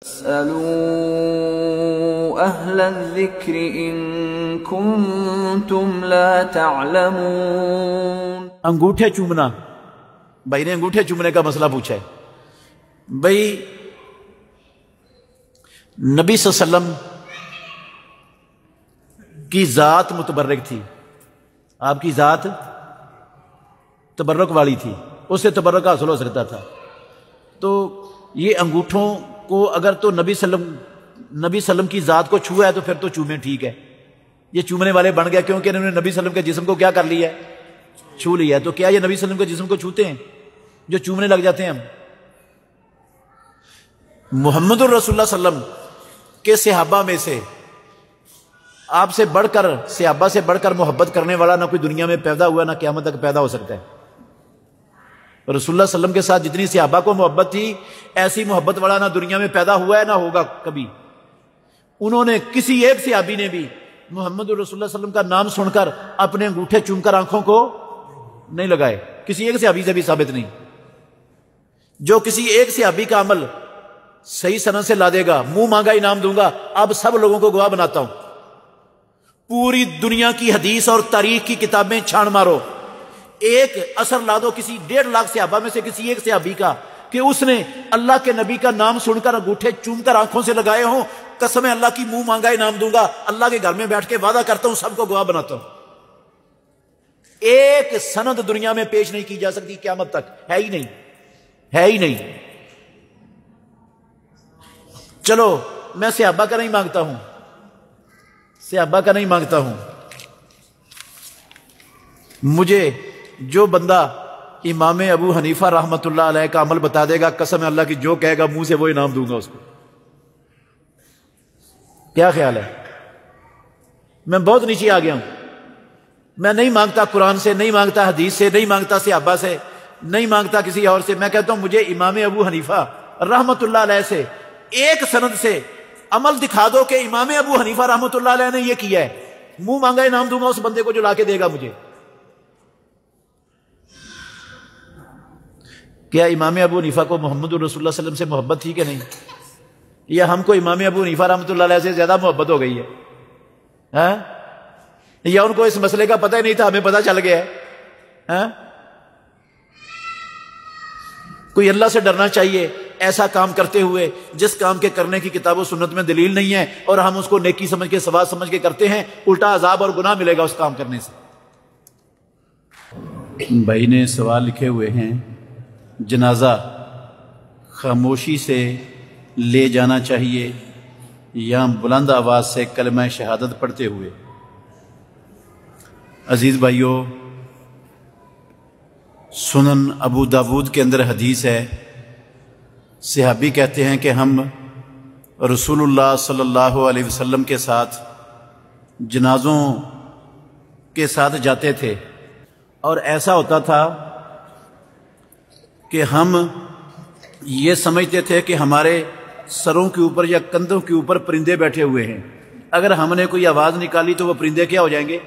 اسألوا أهل الذكر إن كنتم لا تعلمون۔ انگوٹھے چومنا، بھائی نے انگوٹھے چومنے کا مسئلہ پوچھا ہے۔ بھائی نبی صلی اللہ علیہ وسلم کی ذات متبرک تھی، آپ کی ذات تبرک والی تھی، اس سے تبرک حاصل ہو سکتا تھا۔ تو یہ انگوٹھوں کو اگر تو نبی صلی اللہ علیہ وسلم کی ذات کو چھوا ہے تو پھر تو چومیں، ٹھیک ہے، یہ چومنے والے بن گیا کیونکہ انہوں نے نبی صلی اللہ علیہ وسلم کے جسم کو کیا کر لیا ہے، چھو لیا ہے۔ تو کیا یہ نبی صلی اللہ علیہ وسلم کے جسم کو چھوتے ہیں جو چومنے لگ جاتے ہیں ہم؟ محمد الرسول اللہ صلی اللہ علیہ وسلم کے صحابہ میں سے آپ سے بڑھ کر، صحابہ سے بڑھ کر محبت کرنے والا نہ کوئی دنیا میں پیدا ہوا، نہ قیامت تک پیدا ہو سکتا ہے۔ رسول اللہ صلی اللہ علیہ وسلم کے ساتھ جتنی صحابہ کو محبت تھی، ایسی محبت والا نہ دنیا میں پیدا ہوا ہے نہ ہوگا کبھی۔ انہوں نے کسی ایک صحابی نے بھی محمد الرسول اللہ صلی اللہ علیہ وسلم کا نام سن کر اپنے انگوٹھے چوم کر آنکھوں کو نہیں لگائے، کسی ایک صحابی سے بھی ثابت نہیں۔ جو کسی ایک صحابی کا عمل صحیح سند سے لا دے گا، منہ مانگا انعام دوں گا، اب سب لوگوں کو گواہ بناتا ہوں، پوری دنیا کی حدیث اور تاریخ کی کتابیں چھان مارو، ایک اثر لا دو کسی 1.5 لاکھ صحابہ میں سے کسی ایک صحابی کا کہ اس نے اللہ کے نبی کا نام سن کر انگوٹھے چوم کر آنکھوں سے لگائے ہوں، قسم اللہ کی منہ مانگا انعام دوں گا، اللہ کے گھر میں بیٹھ کے وعدہ کرتا ہوں سب کو گواہ بناتا ہوں۔ ایک سند دنیا میں پیش نہیں کی جا سکتی قیامت تک، ہے ہی نہیں، ہے ہی نہیں۔ چلو میں صحابہ کا نہیں مانگتا ہوں، صحابہ کا نہیں مانگتا ہوں، مجھے جو بندہ امام ابو حنیفہ رحمۃ اللہ علیہ کا عمل بتا دے گا، قسم اللہ کی جو کہے گا منہ سے وہ انعام دوں گا اس کو۔ کیا خیال ہے؟ میں بہت نیچے آ گیا ہوں، میں نہیں مانگتا قرآن سے، نہیں مانگتا حدیث سے، نہیں مانگتا صحابہ سے، نہیں مانگتا کسی اور سے، میں کہتا ہوں مجھے امام ابو حنیفہ رحمۃ اللہ علیہ سے ایک سند سے عمل دکھا دو کہ امام ابو حنیفہ رحمۃ اللہ علیہ نے یہ کیا ہے، منہ مانگا انعام دوں گا اس بندے کو جو لا کے دے گا مجھے۔ کیا امام ابو حنیفہ کو محمد الرسول اللہ صلی اللہ علیہ وسلم سے محبت تھی کہ نہیں؟ یا ہم کو امام ابو حنیفہ رحمۃ اللہ علیہ سے زیادہ محبت ہو گئی ہے؟ یا ان کو اس مسئلے کا پتہ ہی نہیں تھا، ہمیں پتہ چل گیا ہے؟ کوئی اللہ سے ڈرنا چاہیے ایسا کام کرتے ہوئے جس کام کے کرنے کی کتاب و سنت میں دلیل نہیں ہے، اور ہم اس کو نیکی سمجھ کے، ثواب سمجھ کے کرتے ہیں، الٹا عذاب اور گناہ ملے گا اس کام کرنے سے۔ بھائی نے سوال لکھے ہوئے ہیں، جنازہ خاموشی سے لے جانا چاہیے یا بلند آواز سے کلمہ شہادت پڑھتے ہوئے؟ عزیز بھائیو، سنن ابو داود کے اندر حدیث ہے، صحابی کہتے ہیں کہ ہم رسول اللہ صلی اللہ علیہ وسلم کے ساتھ جنازوں کے ساتھ جاتے تھے، اور ایسا ہوتا تھا کہ ہم یہ سمجھتے تھے کہ ہمارے سروں کے اوپر یا کندھوں کے اوپر پرندے بیٹھے ہوئے ہیں، اگر ہم نے کوئی آواز نکالی تو وہ پرندے کیا ہو جائیں گے؟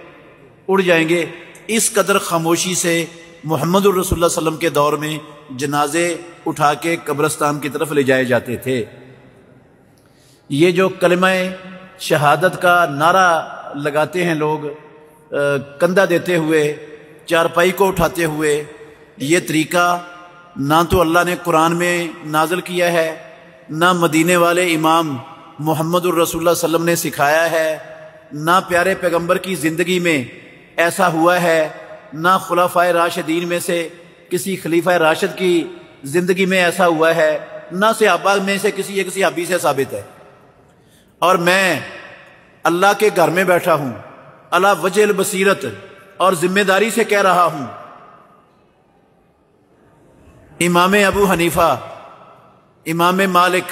اڑ جائیں گے۔ اس قدر خاموشی سے محمد الرسول اللہ صلی اللہ علیہ وسلم کے دور میں جنازے اٹھا کے قبرستان کی طرف لے جائے جاتے تھے۔ یہ جو کلمہ شہادت کا نعرہ لگاتے ہیں لوگ کندھا دیتے ہوئے، چارپائی کو اٹھاتے ہوئے، یہ طریقہ نہ تو اللہ نے قرآن میں نازل کیا ہے، نہ مدینے والے امام محمد الرسول اللہ صلی اللہ علیہ وسلم نے سکھایا ہے، نہ پیارے پیغمبر کی زندگی میں ایسا ہوا ہے، نہ خلفائے راشدین میں سے کسی خلیفہ راشد کی زندگی میں ایسا ہوا ہے، نہ صحابہ میں سے کسی ایک صحابی سے ثابت ہے۔ اور میں اللہ کے گھر میں بیٹھا ہوں، علی وجہ البصیرت اور ذمہ داری سے کہہ رہا ہوں، امام ابو حنیفہ، امام مالک،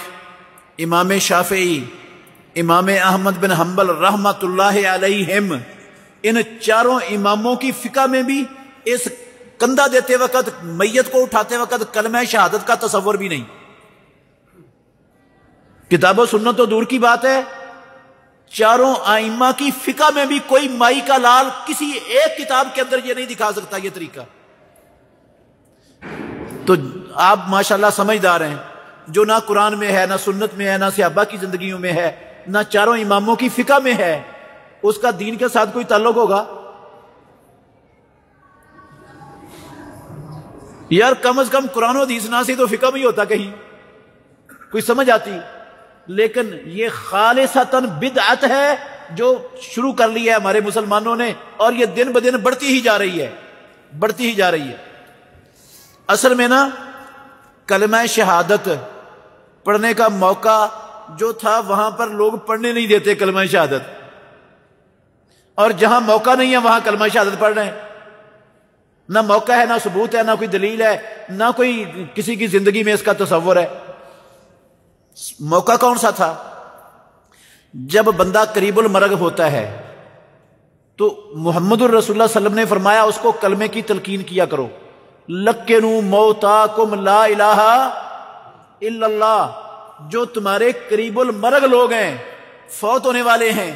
امام شافعی، امام احمد بن حنبل رحمۃ اللہ علیہم، ان چاروں اماموں کی فقہ میں بھی اس کندھا دیتے وقت، میت کو اٹھاتے وقت کلمہ شہادت کا تصور بھی نہیں۔ کتاب و سنت تو دور کی بات ہے، چاروں ائمہ کی فقہ میں بھی کوئی مائی کا لال کسی ایک کتاب کے اندر یہ نہیں دکھا سکتا یہ طریقہ۔ تو آپ ماشاءاللہ سمجھدار ہیں، جو نہ قرآن میں ہے، نہ سنت میں ہے، نہ صحابہ کی زندگیوں میں ہے، نہ چاروں اماموں کی فقہ میں ہے، اس کا دین کے ساتھ کوئی تعلق ہوگا؟ یار کم از کم قرآن و حدیث نہ سے تو فقہ بھی ہوتا، کہیں کوئی سمجھ آتی. لیکن یہ خالصتاً بدعت ہے جو شروع کر لی ہے ہمارے مسلمانوں نے، اور یہ دن بدن بڑھتی ہی جا رہی ہے، بڑھتی ہی جا رہی ہے. اصل میں نا کلمہ شہادت پڑھنے کا موقع جو تھا وہاں پر لوگ پڑھنے نہیں دیتے کلمہ شہادت، اور جہاں موقع نہیں ہے وہاں کلمہ شہادت پڑھ رہے ہیں. نہ موقع ہے، نہ ثبوت ہے، نہ کوئی دلیل ہے، نہ کوئی کسی کی زندگی میں اس کا تصور ہے. موقع کون سا تھا؟ جب بندہ قریب المرگ ہوتا ہے تو محمد الرسول اللہ صلی اللہ علیہ وسلم نے فرمایا اس کو کلمے کی تلقین کیا کرو. لکنوا موتاکم لا الہ الا اللہ. جو تمہارے قریب المرگ لوگ ہیں، فوت ہونے والے ہیں،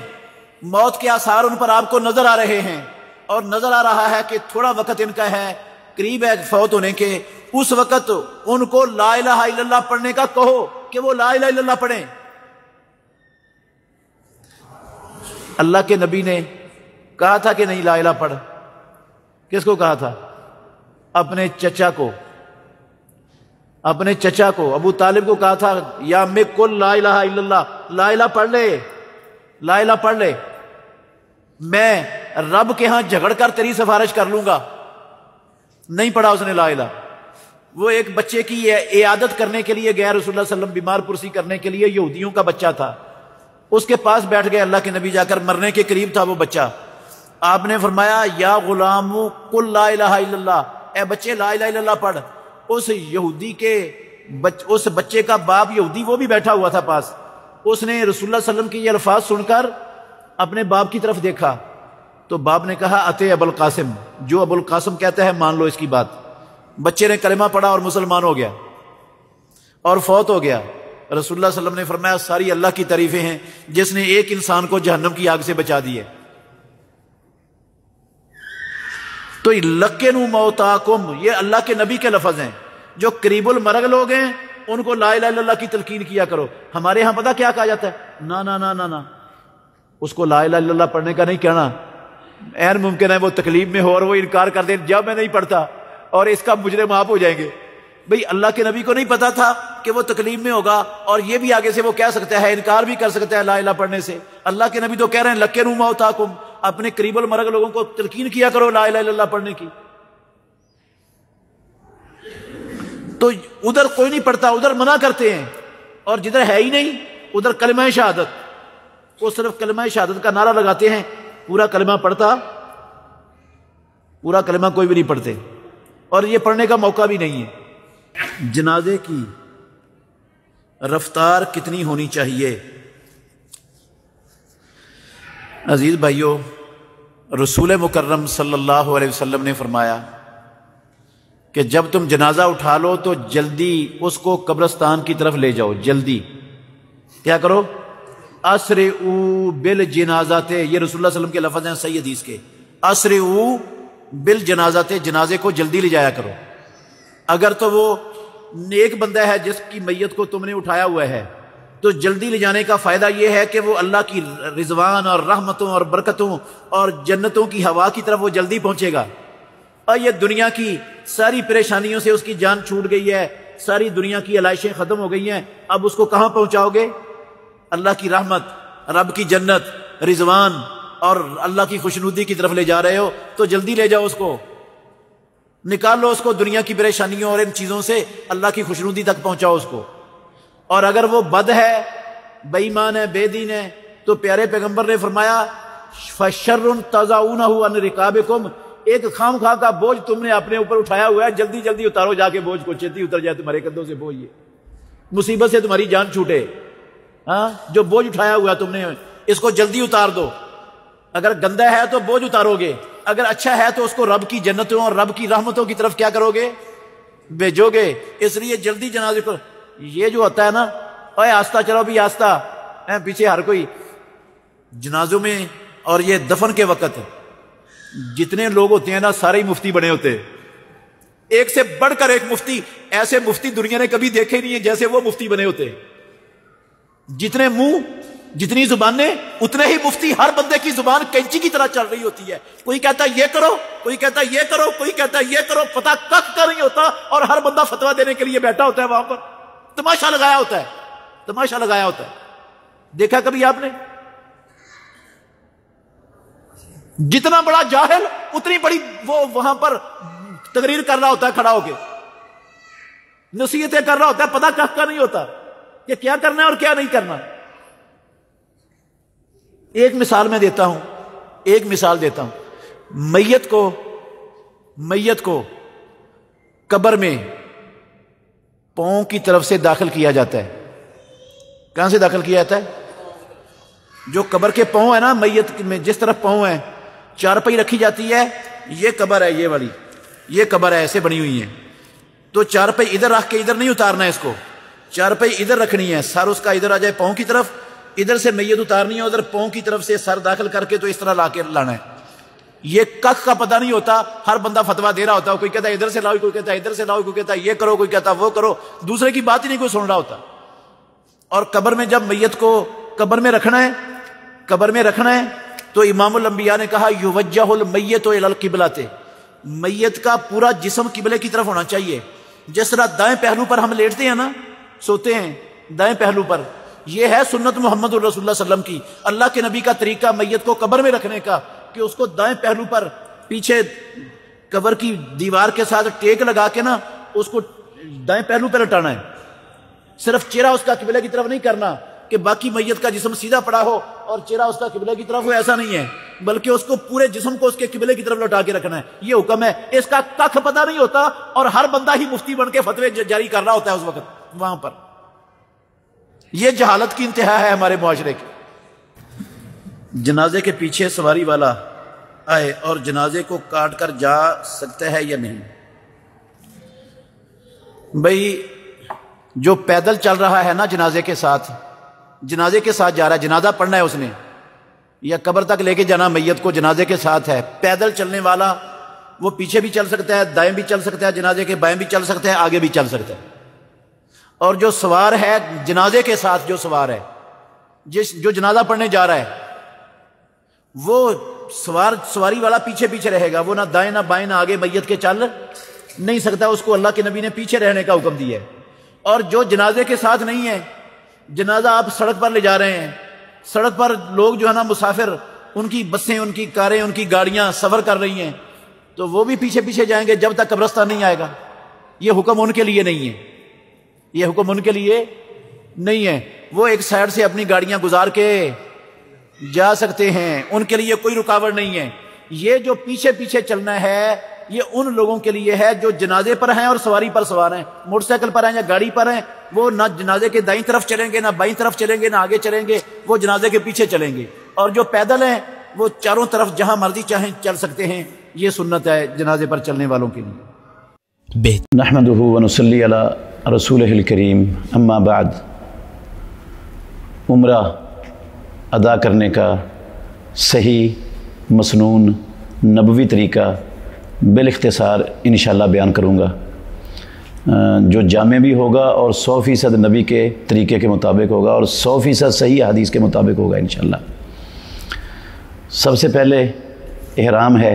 موت کے آثار ان پر آپ کو نظر آ رہے ہیں، اور نظر آ رہا ہے کہ تھوڑا وقت ان کا ہے، قریب ہے فوت ہونے کے، اس وقت ان کو لا الہ الا اللہ پڑھنے کا کہو کہ وہ لا الہ الا اللہ پڑھیں. اللہ کے نبی نے کہا تھا کہ نہیں لا الہ پڑھ؟ کس کو کہا تھا؟ اپنے چچا کو، اپنے چچا کو ابو طالب کو کہا تھا یا میں کل لا الہ الا اللہ، لا الہ پڑھ لے، لا الہ پڑھ لے، میں رب کے ہاں جھگڑ کر تیری سفارش کر لوں گا. نہیں پڑھا اس نے لا الہ. وہ ایک بچے کی عیادت کرنے کے لیے گیا، رسول اللہ صلی اللہ علیہ وسلم بیمار پرسی کرنے کے لیے، یہودیوں کا بچہ تھا. اس کے پاس بیٹھ گئے اللہ کے نبی، جا کر مرنے کے قریب تھا وہ بچہ. آپ نے فرمایا یا غلام قل لا الہ الا اللہ، اے بچے لا الہ الا اللہ پڑھ. اس یہودی کے اس بچے کا باپ یہودی وہ بھی بیٹھا ہوا تھا پاس. اس نے رسول اللہ صلی اللہ علیہ وسلم کے یہ الفاظ سن کر اپنے باپ کی طرف دیکھا تو باپ نے کہا اتے ابو القاسم، جو ابو القاسم کہتا ہے مان لو اس کی بات. بچے نے کلمہ پڑھا اور مسلمان ہو گیا اور فوت ہو گیا. رسول اللہ صلی اللہ علیہ وسلم نے فرمایا ساری اللہ کی تعریفیں ہیں جس نے ایک انسان کو جہنم کی آگ سے بچا دی ہے. تو لکنوا موتاکم یہ اللہ کے نبی کے لفظ ہیں. جو قریب المرگ لوگ ہیں ان کو لا الہ الا اللہ کی تلقین کیا کرو. ہمارے ہاں پتہ کیا کہا جاتا ہے؟ نا نا نا نا نا، اس کو لا الہ الا اللہ پڑھنے کا نہیں کہنا. این ممکن ہے وہ تکلیف میں ہو اور وہ انکار کر دیں جب میں نہیں پڑھتا اور اس کا مجرم آپ ہو جائیں گے. بھئی اللہ کے نبی کو نہیں پتا تھا کہ وہ تکلیف میں ہوگا، اور یہ بھی آگے سے وہ کہہ سکتا ہے، انکار بھی کر سکتا ہے لا الہ پڑھنے سے. اللہ کے نبی تو کہہ رہے ہیں لکنوا موتاکم، اپنے قریب المرگ لوگوں کو تلقین کیا کرو لا الہ الا اللہ پڑھنے کی. تو ادھر کوئی نہیں پڑھتا، ادھر منع کرتے ہیں، اور جدھر ہے ہی نہیں ادھر کلمہ شہادت، وہ صرف کلمہ شہادت کا نعرہ لگاتے ہیں. پورا کلمہ پڑھتا، پورا کلمہ کوئی بھی نہیں پڑھتے، اور یہ پڑھنے کا موقع بھی نہیں ہے. جنازے کی رفتار کتنی ہونی چاہیے؟ عزیز بھائیو، رسول مکرم صلی اللہ علیہ وسلم نے فرمایا کہ جب تم جنازہ اٹھا لو تو جلدی اس کو قبرستان کی طرف لے جاؤ. جلدی کیا کرو؟ اسرعوا بالجنازات، یہ رسول اللہ صلی اللہ علیہ وسلم کے لفظ ہیں صحیح حدیث کے. اسرعوا بالجنازات، جنازے کو جلدی لے جایا کرو. اگر تو وہ نیک بندہ ہے جس کی میت کو تم نے اٹھایا ہوا ہے تو جلدی لے جانے کا فائدہ یہ ہے کہ وہ اللہ کی رضوان اور رحمتوں اور برکتوں اور جنتوں کی ہوا کی طرف وہ جلدی پہنچے گا. اور یہ دنیا کی ساری پریشانیوں سے اس کی جان چھوٹ گئی ہے، ساری دنیا کی علائشیں ختم ہو گئی ہیں. اب اس کو کہاں پہنچاؤ گے؟ اللہ کی رحمت، رب کی جنت، رضوان اور اللہ کی خوشنودی کی طرف لے جا رہے ہو تو جلدی لے جاؤ اس کو، نکال لو اس کو دنیا کی پریشانیوں اور ان چیزوں سے اللہ کی خوشنودی تک پہنچاؤ اس کو. اور اگر وہ بد ہے، بے ایمان ہے، بے دین ہے، تو پیارے پیغمبر نے فرمایا فَشَرٌ تَضَعُونَهُ عَنْ رِقَابِكُمْ، ایک خام خواہ کا بوجھ تم نے اپنے اوپر اٹھایا ہوا ہے، جلدی جلدی اتارو جا کے بوجھ کو، چھتی اتر جائے تمہارے کندھوں سے بوجھ، یہ مصیبت سے تمہاری جان چھوٹے. ہاں جو بوجھ اٹھایا ہوا تم نے اس کو جلدی اتار دو. اگر گندا ہے تو بوجھ اتارو گے، اگر اچھا ہے تو اس کو رب کی جنتوں اور رب کی رحمتوں کی طرف کیا کرو گے؟ بھیجو گے. اس لیے جلدی جنازے کو، یہ جو ہوتا ہے نا اوے آستہ چلو بھی آستہ، پیچھے ہر کوئی جنازوں میں اور یہ دفن کے وقت جتنے لوگ ہوتے ہیں نا سارے ہی مفتی بنے ہوتے. ایک سے بڑھ کر ایک مفتی، ایسے مفتی دنیا نے کبھی دیکھے نہیں ہیں جیسے وہ مفتی بنے ہوتے ہیں۔ جتنے منہ جتنی زبانیں اتنے ہی مفتی، ہر بندے کی زبان کینچی کی طرح چل رہی ہوتی ہے، کوئی کہتا ہے یہ کرو، کوئی کہتا ہے یہ کرو، کوئی کہتا ہے یہ کرو، پتہ کک کا نہیں ہوتا، اور ہر بندہ فتویٰ دینے کے لیے بیٹھا ہوتا ہے وہاں پر، تماشا لگایا ہوتا ہے، تماشا لگایا ہوتا ہے۔ دیکھا کبھی آپ نے؟ جتنا بڑا جاہل اتنی بڑی وہ وہاں پر تقریر کر رہا ہوتا ہے، کھڑا ہو کے نصیحتیں کر رہا ہوتا ہے، پتہ کک کا نہیں ہوتا کہ کیا کرنا ہے اور کیا نہیں کرنا۔ ایک مثال میں دیتا ہوں، ایک مثال دیتا ہوں۔ میت کو قبر میں پاؤں کی طرف سے داخل کیا جاتا ہے۔ کہاں سے داخل کیا جاتا ہے؟ جو قبر کے پاؤں ہے نا، میت میں جس طرف پاؤں ہیں، چارپائی رکھی جاتی ہے، یہ قبر ہے، یہ والی یہ قبر ہے، ایسے بنی ہوئی ہے، تو چارپائی ادھر رکھ کے ادھر نہیں اتارنا ہے، اس کو چارپائی ادھر رکھنی ہے، سر اس کا ادھر آ جائے پاؤں کی طرف، ادھر سے میت اتارنی ہے، ادھر پاؤں کی طرف سے سر داخل کر کے تو اس طرح لا کے لانا ہے۔ یہ کخ کا پتہ نہیں ہوتا، ہر بندہ فتویٰ دے رہا ہوتا ہے، کوئی کہتا ہے ادھر سے لاؤ، کوئی کہتا ہے ادھر سے لاؤ، کوئی کہتا ہے یہ کرو، کوئی کہتا ہے وہ کرو، دوسرے کی بات ہی نہیں کوئی سن رہا ہوتا۔ اور قبر میں جب میت کو قبر میں رکھنا ہے تو امام الانبیاء نے کہا یوجہ المیت الی القبلۃ، میت کا پورا جسم قبلے کی طرف ہونا چاہیے۔ جس طرح دائیں پہلو پر ہم لیٹتے ہیں نا، سوتے ہیں دائیں پہلو پر، یہ ہے سنت محمد رسول اللہ صلی اللہ علیہ وسلم کی، اللہ کے نبی کا طریقہ میت کو قبر میں رکھنے کا، کہ اس کو دائیں پہلو پر پیچھے قبر کی دیوار کے ساتھ ٹیک لگا کے نا اس کو دائیں پہلو پر لٹانا ہے، صرف چہرہ اس کا قبلے کی طرف نہیں کرنا کہ باقی میت کا جسم سیدھا پڑا ہو اور چہرہ اس کا قبلے کی طرف ہو، ایسا نہیں ہے، بلکہ اس کو پورے جسم کو اس کے قبلے کی طرف لٹا کے رکھنا ہے، یہ حکم ہے۔ اس کا کخ پتہ نہیں ہوتا اور ہر بندہ ہی مفتی بن کے فتوے جاری کر رہا ہوتا ہے اس وقت وہاں پر۔ یہ جہالت کی انتہا ہے ہمارے معاشرے کی۔ جنازے کے پیچھے سواری والا آئے اور جنازے کو کاٹ کر جا سکتا ہے یا نہیں؟ بھئی جو پیدل چل رہا ہے نا جنازے کے ساتھ جا رہا ہے، جنازہ پڑھنا ہے اس نے، یا قبر تک لے کے جانا میت کو جنازے کے ساتھ ہے، پیدل چلنے والا وہ پیچھے بھی چل سکتا ہے، دائیں بھی چل سکتا ہے، جنازے کے بائیں بھی چل سکتا ہے، آگے بھی چل سکتا ہے۔ اور جو سوار ہے جنازے کے ساتھ، جو سوار ہے، جو جنازہ پڑھنے جا رہا ہے، وہ سواری والا پیچھے رہے گا، وہ نہ دائیں نہ بائیں نہ آگے میت کے چل نہیں سکتا، اس کو اللہ کے نبی نے پیچھے رہنے کا حکم دیا ہے۔ اور جو جنازے کے ساتھ نہیں ہے، جنازہ آپ سڑک پر لے جا رہے ہیں، سڑک پر لوگ جو ہے نا مسافر، ان کی بسیں، ان کی کاریں، ان کی گاڑیاں سفر کر رہی ہیں، تو وہ بھی پیچھے جائیں گے جب تک قبرستان نہیں آئے گا۔ یہ حکم ان کے لیے نہیں ہے، یہ حکم ان کے لیے نہیں ہے، وہ ایک سائڈ سے اپنی گاڑیاں گزار کے جا سکتے ہیں، ان کے لیے کوئی رکاوٹ نہیں ہے۔ یہ جو پیچھے چلنا ہے یہ ان لوگوں کے لیے ہے جو جنازے پر ہیں اور سواری پر سوار ہیں، موٹر سائیکل پر ہیں یا گاڑی پر ہیں، وہ نہ جنازے کے دائیں طرف چلیں گے، نہ بائیں طرف چلیں گے، نہ آگے چلیں گے، وہ جنازے کے پیچھے چلیں گے۔ اور جو پیدل ہیں وہ چاروں طرف جہاں مرضی چاہیں چل سکتے ہیں، یہ سنت ہے جنازے پر چلنے والوں کے لیے۔ نحمدہ ونصلی علی رسولہ الکریم، اما بعد۔ عمرہ ادا کرنے کا صحیح مسنون نبوی طریقہ بالاختصار انشاءاللہ بیان کروں گا، جو جامع بھی ہوگا اور 100% نبی کے طریقے کے مطابق ہوگا اور 100% صحیح حدیث کے مطابق ہوگا انشاءاللہ۔ سب سے پہلے احرام ہے۔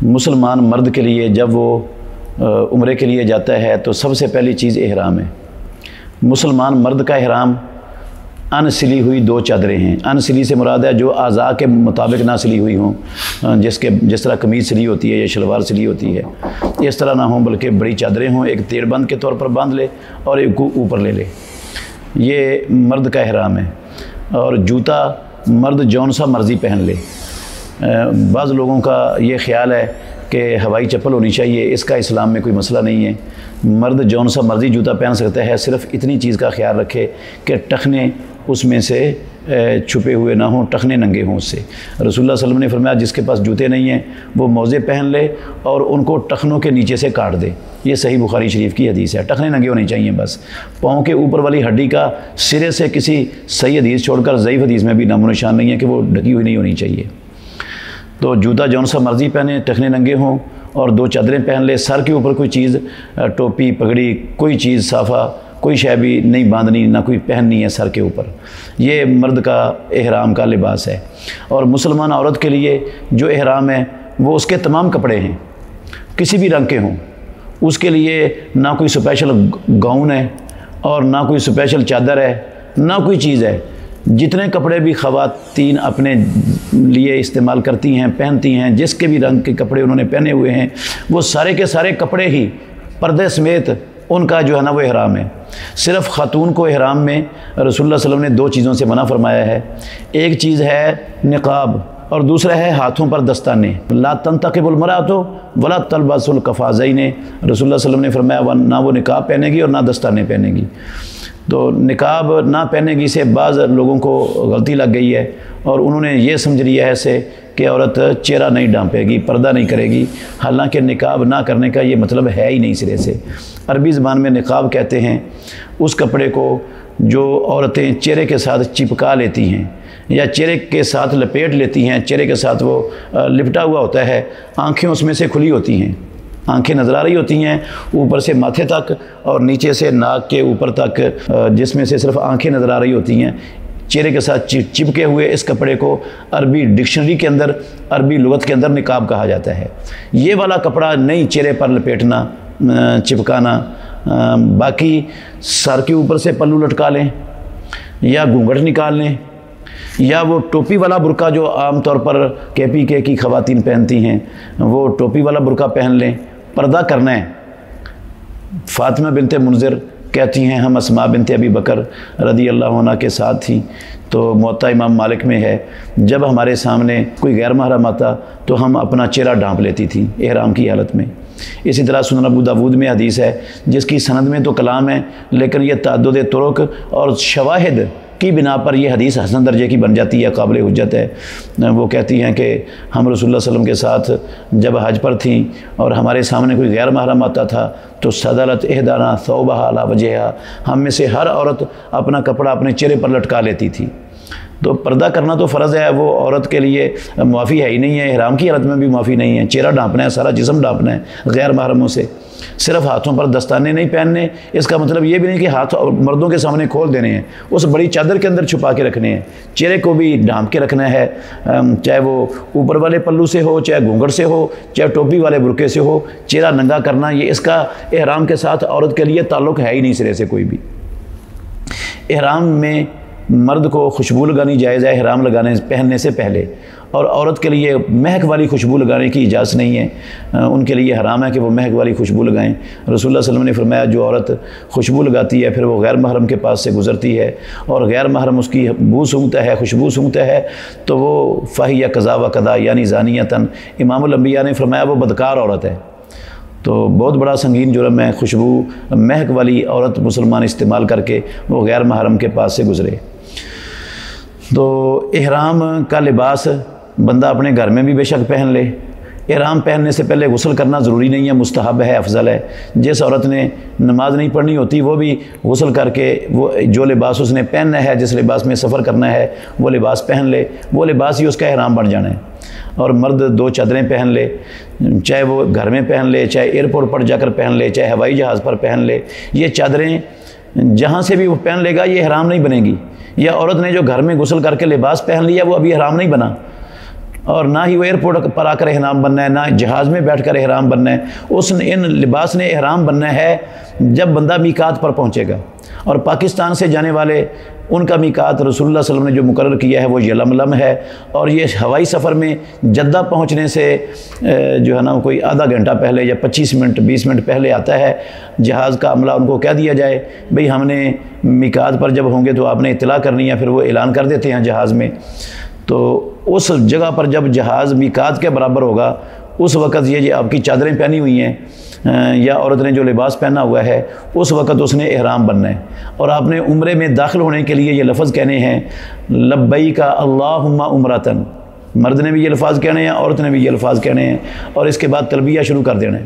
مسلمان مرد کے لیے جب وہ عمرے کے لیے جاتا ہے تو سب سے پہلی چیز احرام ہے۔ مسلمان مرد کا احرام ان سلی ہوئی 2 چادریں ہیں۔ ان سلی سے مراد ہے جو اعضاء کے مطابق نہ سلی ہوئی ہوں، جس طرح قمیض سلی ہوتی ہے یا شلوار سلی ہوتی ہے، اس طرح نہ ہوں، بلکہ بڑی چادریں ہوں، ایک تیر بند کے طور پر باندھ لے اور ایک کو اوپر لے لے۔ یہ مرد کا احرام ہے۔ اور جوتا مرد جون سا مرضی پہن لے۔ بعض لوگوں کا یہ خیال ہے کہ ہوائی چپل ہونی چاہیے، اس کا اسلام میں کوئی مسئلہ نہیں ہے، مرد جون سا مرضی جوتا پہن سکتا ہے، صرف اتنی چیز کا خیال رکھے کہ ٹخنے اس میں سے چھپے ہوئے نہ ہوں، ٹخنے ننگے ہوں اس سے۔ رسول اللہ صلی اللہ علیہ وسلم نے فرمایا جس کے پاس جوتے نہیں ہیں وہ موزے پہن لے اور ان کو ٹخنوں کے نیچے سے کاٹ دے۔ یہ صحیح بخاری شریف کی حدیث ہے، ٹخنے ننگے ہونے چاہیے بس۔ پاؤں کے اوپر والی ہڈی کا سرے سے کسی صحیح حدیث چھوڑ کر ضعیف حدیث میں بھی نام و نشان نہیں ہے کہ وہ ڈھکی ہوئی نہیں ہونی چاہیے۔ تو جوتا جون سا مرضی پہنے، ٹخنے ننگے ہوں، اور 2 چادریں پہن لے، سر کے اوپر کوئی چیز ٹوپی پگڑی کوئی چیز صافہ کوئی شے بھی نہیں باندھنی، نہ کوئی پہننی ہے سر کے اوپر۔ یہ مرد کا احرام کا لباس ہے۔ اور مسلمان عورت کے لیے جو احرام ہے وہ اس کے تمام کپڑے ہیں، کسی بھی رنگ کے ہوں، اس کے لیے نہ کوئی اسپیشل گاؤن ہے اور نہ کوئی اسپیشل چادر ہے، نہ کوئی چیز ہے۔ جتنے کپڑے بھی خواتین اپنے لیے استعمال کرتی ہیں پہنتی ہیں، جس کے بھی رنگ کے کپڑے انہوں نے پہنے ہوئے ہیں، وہ سارے کے سارے کپڑے ہی پردے سمیت ان کا جو ہے نا وہ احرام ہے۔ صرف خاتون کو احرام میں رسول اللہ صلی اللہ علیہ وسلم نے 2 چیزوں سے منع فرمایا ہے۔ ایک چیز ہے نقاب اور دوسرا ہے ہاتھوں پر دستانے۔ لا تنتقب المرأۃ ولا تلبس القفازین، رسول اللہ صلی اللہ علیہ وسلم نے فرمایا نہ وہ نقاب پہنے گی اور نہ دستانے پہنے گی۔ تو نقاب نہ پہننے کی سے بعض لوگوں کو غلطی لگ گئی ہے اور انہوں نے یہ سمجھ لیا ہے ایسے کہ عورت چہرہ نہیں ڈھانپے گی، پردہ نہیں کرے گی، حالانکہ نقاب نہ کرنے کا یہ مطلب ہے ہی نہیں سرے سے۔ عربی زبان میں نقاب کہتے ہیں اس کپڑے کو جو عورتیں چہرے کے ساتھ چپکا لیتی ہیں یا چہرے کے ساتھ لپیٹ لیتی ہیں، چہرے کے ساتھ وہ لپٹا ہوا ہوتا ہے، آنکھیں اس میں سے کھلی ہوتی ہیں، آنکھیں نظر آ رہی ہوتی ہیں اوپر سے ماتھے تک اور نیچے سے ناک کے اوپر تک، جس میں سے صرف آنکھیں نظر آ رہی ہوتی ہیں، چہرے کے ساتھ چپکے ہوئے اس کپڑے کو عربی ڈکشنری کے اندر، عربی لغت کے اندر نقاب کہا جاتا ہے۔ یہ والا کپڑا نہیں چہرے پر لپیٹنا چپکانا۔ باقی سر کے اوپر سے پلو لٹکا لیں یا گھونگھٹ نکال لیں یا وہ ٹوپی والا برقع جو عام طور پر کے پی کے کی خواتین پہنتی ہیں وہ ٹوپی والا برقع پہن لیں، پردہ کرنا ہے۔ فاطمہ بنت منذر کہتی ہیں ہم اسماء بنت ابی بکر رضی اللہ عنہ کے ساتھ تھیں، تو موطا امام مالک میں ہے جب ہمارے سامنے کوئی غیر محرم آتا تو ہم اپنا چہرہ ڈھانپ لیتی تھی احرام کی حالت میں۔ اسی طرح سنن ابو داود میں حدیث ہے جس کی سند میں تو کلام ہے لیکن یہ تعدد طرق اور شواہد کی بنا پر یہ حدیث حسن درجے کی بن جاتی ہے، قابل حجت ہے۔ وہ کہتی ہیں کہ ہم رسول اللہ صلی اللہ علیہ وسلم کے ساتھ جب حج پر تھیں اور ہمارے سامنے کوئی غیر محرم آتا تھا تو صدلت احدانا ثوبها علی وجہها، ہم میں سے ہر عورت اپنا کپڑا اپنے چہرے پر لٹکا لیتی تھی۔ تو پردہ کرنا تو فرض ہے، وہ عورت کے لیے معافی ہے ہی نہیں ہے، احرام کی حالت میں بھی معافی نہیں ہے۔ چہرہ ڈھانپنا ہے، سارا جسم ڈھانپنا ہے غیر محرموں سے۔ صرف ہاتھوں پر دستانے نہیں پہننے، اس کا مطلب یہ بھی نہیں کہ ہاتھ مردوں کے سامنے کھول دینے ہیں، اس بڑی چادر کے اندر چھپا کے رکھنے ہیں۔ چہرے کو بھی ڈھانپ کے رکھنا ہے، چاہے وہ اوپر والے پلو سے ہو، چاہے گھونگھٹ سے ہو، چاہے ٹوپی والے برقعے سے ہو، چہرہ ننگا کرنا یہ اس کا احرام کے ساتھ عورت کے لیے تعلق ہے ہی نہیں سرے سے کوئی بھی۔ احرام میں مرد کو خوشبو لگانی جائز ہے احرام پہننے سے پہلے، اور عورت کے لیے مہک والی خوشبو لگانے کی اجازت نہیں ہے، ان کے لیے حرام ہے کہ وہ مہک والی خوشبو لگائیں۔ رسول اللہ صلی اللہ علیہ وسلم نے فرمایا جو عورت خوشبو لگاتی ہے پھر وہ غیر محرم کے پاس سے گزرتی ہے اور غیر محرم اس کی بو سونگتا ہے، خوشبو سونگتا ہے، تو وہ فہی قضا و قضا یعنی زانیتن، امام الانبیاء نے فرمایا وہ بدکار عورت ہے۔ تو بہت بڑا سنگین جرم ہے خوشبو مہک والی عورت مسلمان استعمال کر کے وہ غیر محرم کے پاس سے گزرے۔ تو احرام کا لباس بندہ اپنے گھر میں بھی بے شک پہن لے۔ احرام پہننے سے پہلے غسل کرنا ضروری نہیں ہے، مستحب ہے، افضل ہے۔ جس عورت نے نماز نہیں پڑھنی ہوتی وہ بھی غسل کر کے وہ جو لباس اس نے پہننا ہے، جس لباس میں سفر کرنا ہے وہ لباس پہن لے، وہ لباس ہی اس کا احرام بن جانا ہے۔ اور مرد 2 چادریں پہن لے، چاہے وہ گھر میں پہن لے، چاہے ایئرپورٹ پر جا کر پہن لے، چاہے ہوائی جہاز پر پہن لے، یہ چادریں جہاں سے بھی وہ پہن لے گا یہ احرام نہیں بنے گی۔ یا عورت نے جو گھر میں غسل کر کے لباس پہن لیا وہ ابھی احرام نہیں بنا، اور نہ ہی وہ ایئرپورٹ پر آ کر احرام بننا ہے، نہ جہاز میں بیٹھ کر احرام بننا ہے۔ ان لباس نے احرام بننا ہے جب بندہ میقات پر پہنچے گا، اور پاکستان سے جانے والے ان کا میقات رسول اللہ صلی اللہ علیہ وسلم نے جو مقرر کیا ہے وہ یلملم ہے، اور یہ ہوائی سفر میں جدہ پہنچنے سے جو ہے نا کوئی آدھا گھنٹہ پہلے یا 25 منٹ 20 منٹ پہلے آتا ہے۔ جہاز کا عملہ ان کو کہہ دیا جائے بھئی ہم نے میقات پر جب ہوں گے تو آپ نے اطلاع کرنی ہے، پھر وہ اعلان کر دیتے ہیں جہاز میں۔ تو اس جگہ پر جب جہاز میقات کے برابر ہوگا اس وقت یہ جو آپ کی چادریں پہنی ہوئی ہیں یا عورت نے جو لباس پہنا ہوا ہے اس وقت اس نے احرام بننا ہے، اور آپ نے عمرے میں داخل ہونے کے لیے یہ لفظ کہنے ہیں لبیک اللہم عمرتن۔ مرد نے بھی یہ الفاظ کہنے ہیں، عورت نے بھی یہ الفاظ کہنے ہیں، اور اس کے بعد تلبیہ شروع کر دینا ہے۔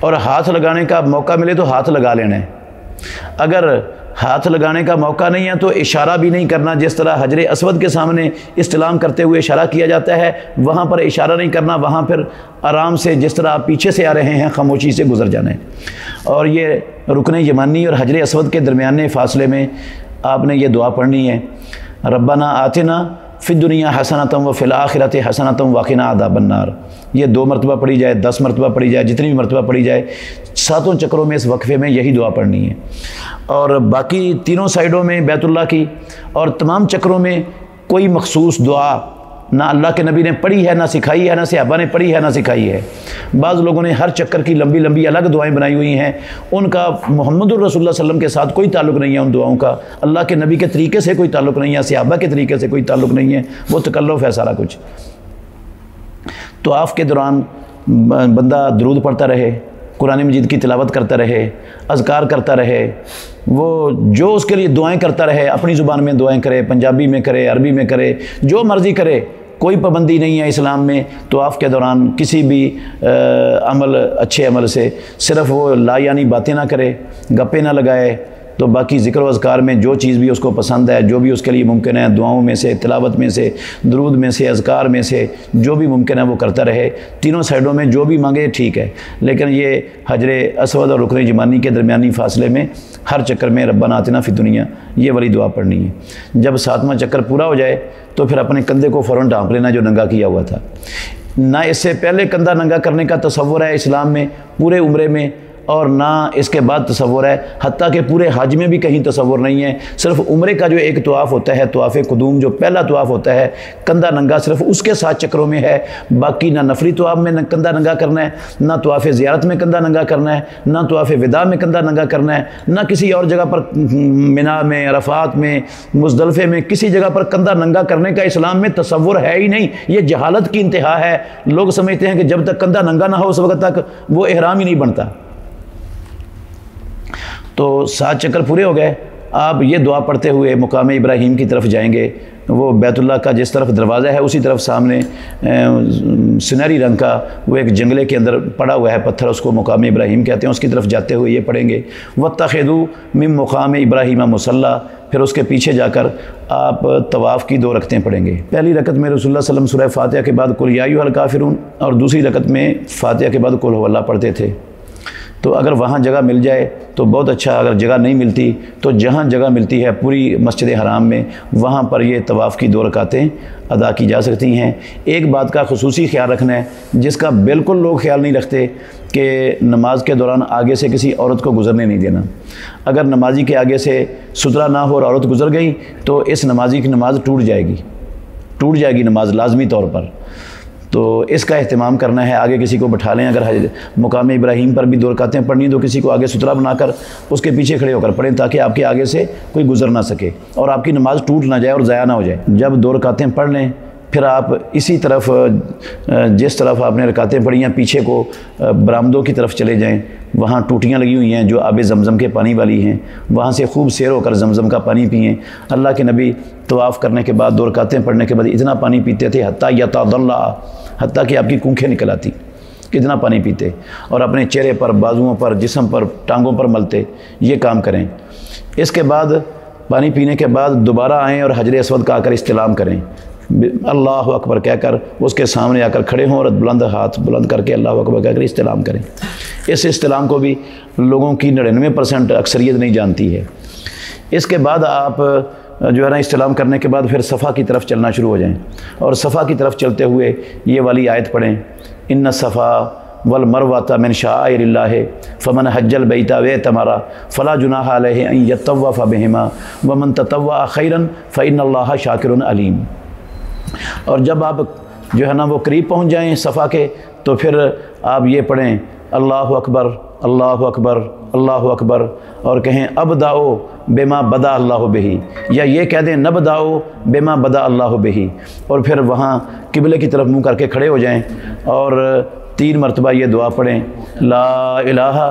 اور ہاتھ لگانے کا موقع ملے تو ہاتھ لگا لینا ہے۔ اگر ہاتھ لگانے کا موقع نہیں ہے تو اشارہ بھی نہیں کرنا، جس طرح حجر اسود کے سامنے استلام کرتے ہوئے اشارہ کیا جاتا ہے وہاں پر اشارہ نہیں کرنا، وہاں پھر آرام سے جس طرح آپ پیچھے سے آ رہے ہیں خاموشی سے گزر جانا ہے۔ اور یہ رکن یمانی اور حجر اسود کے درمیانے فاصلے میں آپ نے یہ دعا پڑھنی ہے، ربنا آتنا فی الدنیا حسنۃ وفی الآخرۃ حسنۃ وقنا عذاب النار۔ یہ 2 مرتبہ پڑھی جائے، 10 مرتبہ پڑھی جائے، جتنی بھی مرتبہ پڑھی جائے، 7 چکروں میں اس وقفے میں یہی دعا پڑھنی ہے۔ اور باقی تینوں سائڈوں میں بیت اللہ کی اور تمام چکروں میں کوئی مخصوص دعا نہ اللہ کے نبی نے پڑھی ہے، نہ سکھائی ہے، نہ صحابہ نے پڑھی ہے، نہ سکھائی ہے۔ بعض لوگوں نے ہر چکر کی لمبی لمبی الگ دعائیں بنائی ہوئی ہیں، ان کا محمد الرسول اللہ صلی اللہ علیہ وسلم کے ساتھ کوئی تعلق نہیں ہے، ان دعاؤں کا اللہ کے نبی کے طریقے سے کوئی تعلق نہیں ہے، صحابہ کے طریقے سے کوئی تعلق نہیں ہے، وہ تکلف ہے سارا کچھ۔ طواف کے دوران بندہ درود پڑھتا رہے، قرآن مجید کی تلاوت کرتا رہے، اذکار کرتا رہے، وہ جو اس کے لیے دعائیں کرتا رہے، اپنی زبان میں دعائیں کرے، پنجابی میں کرے، عربی میں کرے، جو مرضی کرے، کوئی پابندی نہیں ہے اسلام میں طواف کے دوران کسی بھی عمل، اچھے عمل سے، صرف وہ لا یعنی باتیں نہ کرے، گپے نہ لگائے، تو باقی ذکر و اذکار میں جو چیز بھی اس کو پسند ہے، جو بھی اس کے لیے ممکن ہے، دعاؤں میں سے، تلاوت میں سے، درود میں سے، اذکار میں سے جو بھی ممکن ہے وہ کرتا رہے، تینوں سائڈوں میں جو بھی مانگے ٹھیک ہے، لیکن یہ حجر اسود اور رکن یمانی کے درمیانی فاصلے میں ہر چکر میں ربنا آتنا فی الدنیا یہ والی دعا پڑھنی ہے۔ جب 7واں چکر پورا ہو جائے تو پھر اپنے کندھے کو فوراً ڈھانپ لینا جو ننگا کیا ہوا تھا۔ نہ اس سے پہلے کندھا ننگا کرنے کا تصور ہے اسلام میں پورے عمرے میں، اور نہ اس کے بعد تصور ہے، حتیٰ کہ پورے حج میں بھی کہیں تصور نہیں ہے۔ صرف عمرے کا جو ایک طواف ہوتا ہے، طواف قدوم جو پہلا طواف ہوتا ہے، کندھا ننگا صرف اس کے 7 چکروں میں ہے، باقی نہ نفلی طواف میں کندھا ننگا کرنا ہے، نہ طواف زیارت میں کندھا ننگا کرنا ہے، نہ طواف وداع میں کندھا ننگا کرنا ہے، نہ کسی اور جگہ پر منا میں، عرفات میں، مزدلفے میں کسی جگہ پر کندھا ننگا کرنے کا اسلام میں تصور ہے ہی نہیں۔ یہ جہالت کی انتہا ہے، لوگ سمجھتے ہیں کہ جب تک کندھا ننگا نہ ہو اس وقت تک وہ احرام ہی نہیں بنتا۔ تو 7 چکر پورے ہو گئے، آپ یہ دعا پڑھتے ہوئے مقام ابراہیم کی طرف جائیں گے، وہ بیت اللہ کا جس طرف دروازہ ہے اسی طرف سامنے سنہری رنگ کا وہ ایک جنگلے کے اندر پڑا ہوا ہے پتھر، اس کو مقام ابراہیم کہتے ہیں، اس کی طرف جاتے ہوئے یہ پڑھیں گے وَاتَّخِذُوا مِن مُقَامِ ابراہیم مُصَلَّى، پھر اس کے پیچھے جا کر آپ طواف کی 2 رکعتیں پڑھیں گے۔ پہلی رکعت میں رسول اللہ صلی اللہ علیہ وسلم سورہ فاتحہ کے بعد قُلْ یَا أَيُّهَا الْكَافِرُونَ، اور دوسری رکعت میں فاتحہ کے بعد قُلْ هُوَ اللَّهُ پڑھتے تھے۔ تو اگر وہاں جگہ مل جائے تو بہت اچھا، اگر جگہ نہیں ملتی تو جہاں جگہ ملتی ہے پوری مسجد حرام میں وہاں پر یہ طواف کی 2 رکعتیں ادا کی جا سکتی ہیں۔ ایک بات کا خصوصی خیال رکھنا ہے جس کا بالکل لوگ خیال نہیں رکھتے کہ نماز کے دوران آگے سے کسی عورت کو گزرنے نہیں دینا۔ اگر نمازی کے آگے سے ستھرا نہ ہو اور عورت گزر گئی تو اس نمازی کی نماز ٹوٹ جائے گی نماز لازمی طور پر۔ تو اس کا اہتمام کرنا ہے، آگے کسی کو بٹھا لیں، اگر مقام ابراہیم پر بھی 2 رکعتیں پڑھنی تو کسی کو آگے ستھرا بنا کر اس کے پیچھے کھڑے ہو کر پڑھیں تاکہ آپ کے آگے سے کوئی گزر نہ سکے اور آپ کی نماز ٹوٹ نہ جائے اور ضائع نہ ہو جائے۔ جب 2 رکعتیں پڑھ لیں پھر آپ اسی طرف جس طرف آپ نے رکعتیں پڑھی ہیں پیچھے کو برآمدوں کی طرف چلے جائیں، وہاں ٹوٹیاں لگی ہوئی ہیں جو آب زمزم کے پانی والی ہیں، وہاں سے خوب سیر ہو کر زمزم کا پانی پئیں۔ اللہ کے نبی طواف کرنے کے بعد 2 رکعتیں پڑھنے کے بعد اتنا پانی پیتے تھے حتیٰ کہ آپ کی کونکھیں نکل آتی، کتنا پانی پیتے، اور اپنے چہرے پر، بازوؤں پر، جسم پر، ٹانگوں پر ملتے۔ یہ کام کریں۔ اس کے بعد پانی پینے کے بعد دوبارہ آئیں اور حجر اسود کا آ کر استلام کریں، اللہ اکبر کہہ کر اس کے سامنے آ کر کھڑے ہوں اور بلند ہاتھ بلند کر کے اللہ اکبر کہہ کر استلام کریں۔ اس استلام کو بھی لوگوں کی 99% اکثریت نہیں جانتی ہے۔ اس کے بعد آپ جو ہے نا استلام کرنے کے بعد پھر صفا کی طرف چلنا شروع ہو جائیں، اور صفا کی طرف چلتے ہوئے یہ والی آیت پڑھیں، ان الصفا والمروۃ من شعائر اللہ فمن حج البیت واعتمر فلا جناح علیہ ان یطوف بہما ومن تطوع خیرا فان اللہ شاکر علیم۔ اور جب آپ جو ہے نا وہ قریب پہنچ جائیں صفا کے تو پھر آپ یہ پڑھیں اللہ اکبر اللہ اکبر اللہ اکبر، اور کہیں ابداؤ بما بدا اللہ بہی، یا یہ کہہ دیں نبداؤ بما بدا اللہ بہی، اور پھر وہاں قبلے کی طرف منہ کر کے کھڑے ہو جائیں اور 3 مرتبہ یہ دعا پڑھیں، لا الہ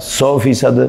100%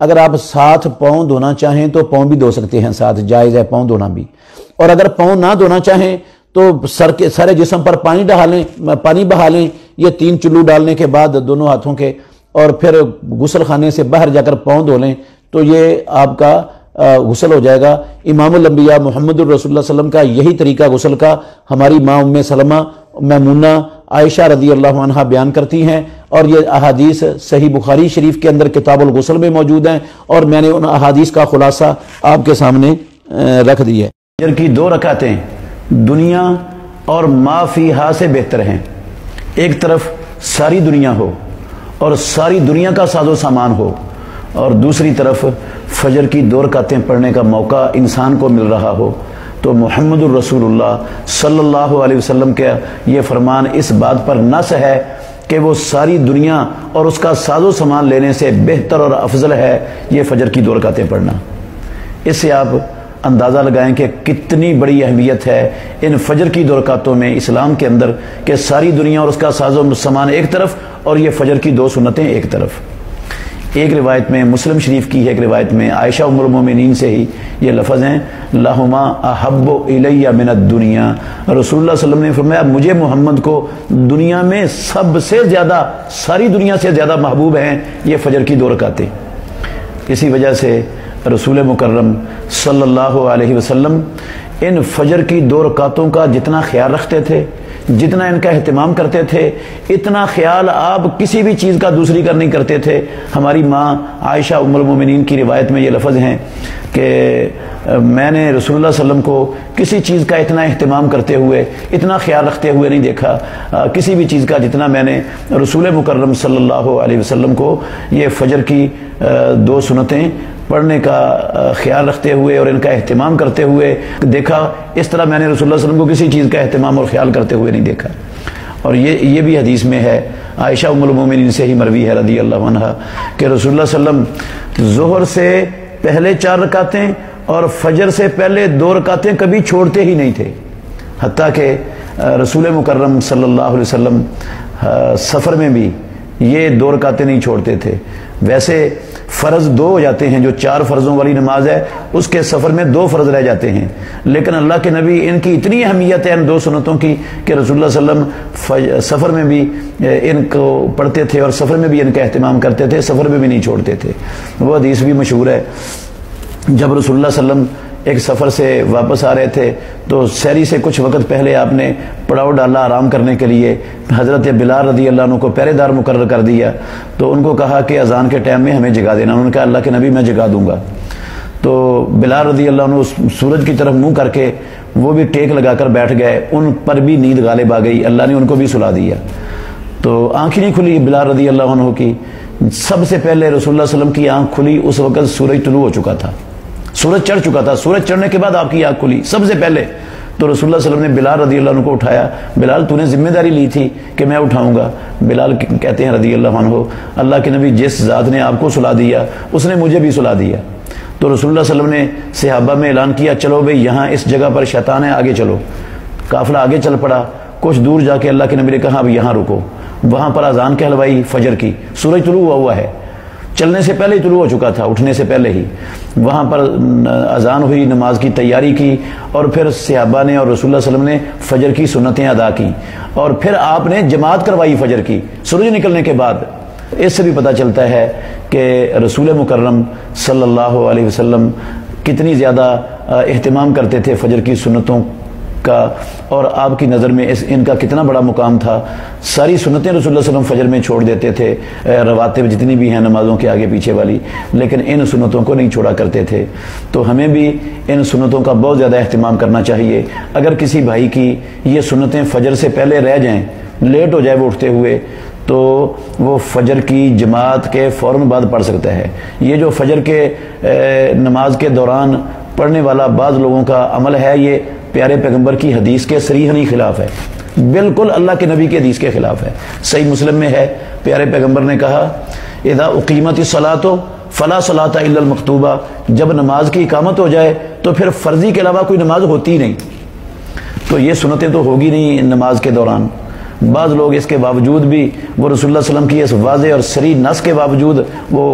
اگر آپ ساتھ پاؤں دھونا چاہیں تو پاؤں بھی دھو سکتے ہیں، ساتھ جائز ہے پاؤں دھونا بھی. اور اگر پاؤں نہ دھونا چاہیں تو سارے جسم پر پانی بہا لیں، یہ 3 چلو ڈالنے کے بعد دونوں ہاتھوں کے، اور پھر غسل خانے سے باہر جا کر پاؤں دھو لیں تو یہ آپ کا غسل ہو جائے گا. امام الانبیاء محمد الرسول اللہ صلی اللہ علیہ وسلم کا یہی طریقہ غسل کا ہماری ماں ام سلمہ، میمونہ، عائشہ رضی اللہ عنہا بیان کرتی ہیں، اور یہ احادیث صحیح بخاری شریف کے اندر کتاب الغسل میں موجود ہیں، اور میں نے ان احادیث کا خلاصہ آپ کے سامنے رکھ دی ہے. فجر کی 2 رکعتیں دنیا اور ما فیہا سے بہتر ہیں. ایک طرف ساری دنیا ہو اور ساری دنیا کا ساز و سامان ہو، اور دوسری طرف فجر کی 2 رکعتیں پڑھنے کا موقع انسان کو مل رہا ہو، تو محمد الرسول اللہ صلی اللہ علیہ وسلم کا یہ فرمان اس بات پر نص ہے کہ وہ ساری دنیا اور اس کا ساز و سامان لینے سے بہتر اور افضل ہے یہ فجر کی 2 رکعتیں پڑھنا. اس سے آپ اندازہ لگائیں کہ کتنی بڑی اہمیت ہے ان فجر کی 2 رکعتوں میں اسلام کے اندر، کہ ساری دنیا اور اس کا ساز و سامان ایک طرف اور یہ فجر کی 2 سنتیں ایک طرف. ایک روایت میں مسلم شریف کی ہے، ایک روایت میں عائشہ ام المومنین سے ہی یہ لفظ ہیں، لہما احب الی من الدنیا. رسول اللہ صلی اللہ علیہ وسلم نے فرمایا مجھے محمد کو دنیا میں سب سے زیادہ، ساری دنیا سے زیادہ محبوب ہیں یہ فجر کی 2 رکعتیں. اسی وجہ سے رسول مکرم صلی اللہ علیہ وسلم ان فجر کی 2 رکعتوں کا جتنا خیال رکھتے تھے، جتنا ان کا اہتمام کرتے تھے، اتنا خیال آپ کسی بھی چیز کا دوسری کا نہیں کرتے تھے. ہماری ماں عائشہ ام المومنین کی روایت میں یہ لفظ ہیں کہ میں نے رسول اللہ صلی اللہ علیہ وسلم کو کسی چیز کا اتنا اہتمام کرتے ہوئے، اتنا خیال رکھتے ہوئے نہیں دیکھا، کسی بھی چیز کا جتنا میں نے رسول مکرم صلی اللہ علیہ وسلم کو یہ فجر کی 2 سنتیں پڑھنے کا خیال رکھتے ہوئے اور ان کا اہتمام کرتے ہوئے دیکھا. اس طرح میں نے رسول اللہ صلی اللہ علیہ وسلم کو کسی چیز کا اہتمام اور خیال کرتے ہوئے نہیں دیکھا. اور یہ بھی حدیث میں ہے، عائشہ ام المومنین سے ہی مروی ہے رضی اللہ عنہا، کہ رسول اللہ صلی اللہ علیہ وسلم ظہر سے پہلے 4 رکعتیں اور فجر سے پہلے 2 رکعتیں کبھی چھوڑتے ہی نہیں تھے. حتیٰ کہ رسول مکرم صلی اللہ علیہ وسلم سفر میں بھی یہ 2 رکعتیں نہیں چھوڑتے تھے. ویسے فرض 2 ہو جاتے ہیں، جو 4 فرضوں والی نماز ہے اس کے سفر میں 2 فرض رہ جاتے ہیں، لیکن اللہ کے نبی ان کی اتنی اہمیت ہے ان 2 سنتوں کی کہ رسول اللہ صلی اللہ علیہ وسلم سفر میں بھی ان کو پڑھتے تھے اور سفر میں بھی ان کا اہتمام کرتے تھے، سفر میں بھی نہیں چھوڑتے تھے. وہ حدیث بھی مشہور ہے، جب رسول اللہ صلی اللہ علیہ وسلم ایک سفر سے واپس آ رہے تھے تو سحری سے کچھ وقت پہلے آپ نے پڑاؤ ڈالا آرام کرنے کے لیے. حضرت بلال رضی اللہ عنہ کو پہرے دار مقرر کر دیا، تو ان کو کہا کہ اذان کے ٹائم میں ہمیں جگا دینا. انہوں نے کہا اللہ کے نبی میں جگا دوں گا. تو بلال رضی اللہ عنہ اس سورج کی طرف منہ کر کے وہ بھی ٹیک لگا کر بیٹھ گئے. ان پر بھی نیند غالب آ گئی، اللہ نے ان کو بھی سلا دیا. تو آنکھ ہی نہیں کھلی بلال رضی اللہ عنہ کی. سب سے پہلے رسول اللہ صلی اللہ علیہ وسلم کی آنکھ کھلی اس وقت سورج طلوع ہو چکا تھا، سورج چڑھ چکا تھا. سورج چڑھنے کے بعد آپ کی آنکھ کھلی سب سے پہلے. تو رسول اللہ صلی اللہ علیہ وسلم نے بلال رضی اللہ عنہ کو اٹھایا. بلال تو نے ذمہ داری لی تھی کہ میں اٹھاؤں گا. بلال کہتے ہیں رضی اللہ عنہ اللہ کے نبی جس ذات نے آپ کو سلا دیا اس نے مجھے بھی سلا دیا. تو رسول اللہ صلی اللہ علیہ وسلم نے صحابہ میں اعلان کیا چلو بھئی یہاں اس جگہ پر شیطان ہے، آگے چلو. قافلہ آگے چل پڑا. کچھ دور جا کے اللہ کے نبی نے کہا اب یہاں رکو. وہاں پر اذان کہلوائی فجر کی. سورج طلوع ہوا ہے، چلنے سے پہلے ہی طلوع ہو چکا تھا، اٹھنے سے پہلے ہی. وہاں پر اذان ہوئی، نماز کی تیاری کی، اور پھر صحابہ نے اور رسول اللہ صلی اللہ علیہ وسلم نے فجر کی سنتیں ادا کی، اور پھر آپ نے جماعت کروائی فجر کی سورج نکلنے کے بعد. اس سے بھی پتہ چلتا ہے کہ رسول مکرم صلی اللہ علیہ وسلم کتنی زیادہ اہتمام کرتے تھے فجر کی سنتوں کا، اور آپ کی نظر میں ان کا کتنا بڑا مقام تھا. ساری سنتیں رسول اللہ صلی اللہ علیہ وسلم فجر میں چھوڑ دیتے تھے، رواتب جتنی بھی ہیں نمازوں کے آگے پیچھے والی، لیکن ان سنتوں کو نہیں چھوڑا کرتے تھے. تو ہمیں بھی ان سنتوں کا بہت زیادہ اہتمام کرنا چاہیے. اگر کسی بھائی کی یہ سنتیں فجر سے پہلے رہ جائیں، لیٹ ہو جائے وہ اٹھتے ہوئے، تو وہ فجر کی جماعت کے فوراً بعد پڑھ سکتا ہے. یہ جو فجر کے نماز کے دوران پڑھنے والا بعض لوگوں کا عمل ہے، یہ پیارے پیغمبر کی حدیث کے صریحاً خلاف ہے، بالکل اللہ کے نبی کی حدیث کے خلاف ہے. صحیح مسلم میں ہے پیارے پیغمبر نے کہا اذا اقیمت الصلاۃ فلا صلاۃ الا المکتوبہ، جب نماز کی اقامت ہو جائے تو پھر فرضی کے علاوہ کوئی نماز ہوتی ہی نہیں. تو یہ سنتیں تو ہوگی نہیں نماز کے دوران. بعض لوگ اس کے باوجود بھی وہ رسول اللہ صلی اللہ علیہ وسلم کی اس واضح اور صریح نص کے باوجود وہ